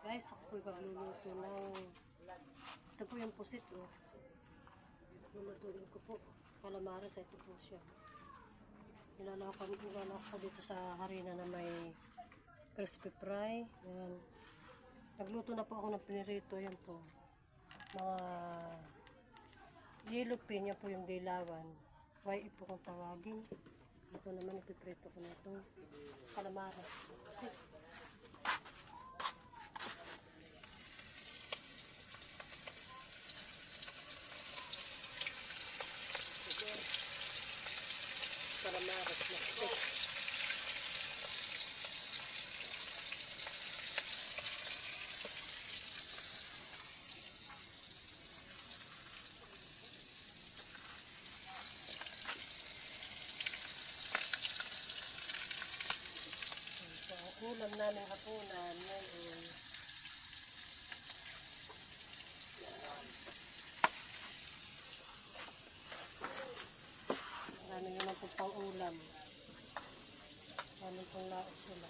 Guys, ako po'y magluluto ng ito po yung pusit oh. Lulutuin ko po calamares, ito po siya. Nilalako ko dito sa harina na may crispy fry. Ayan. Nagluto na po ako ng pinirito. Yan po. Mga yellow pin, yan po yung dilawan. Why po kung tawagin. Ito naman ipiprito ko na itong calamares. Pusit. Calamares na stick. So, ang ulam namin hapunan ngayon. Marami naman po pang ulam. Marami pong laos sila.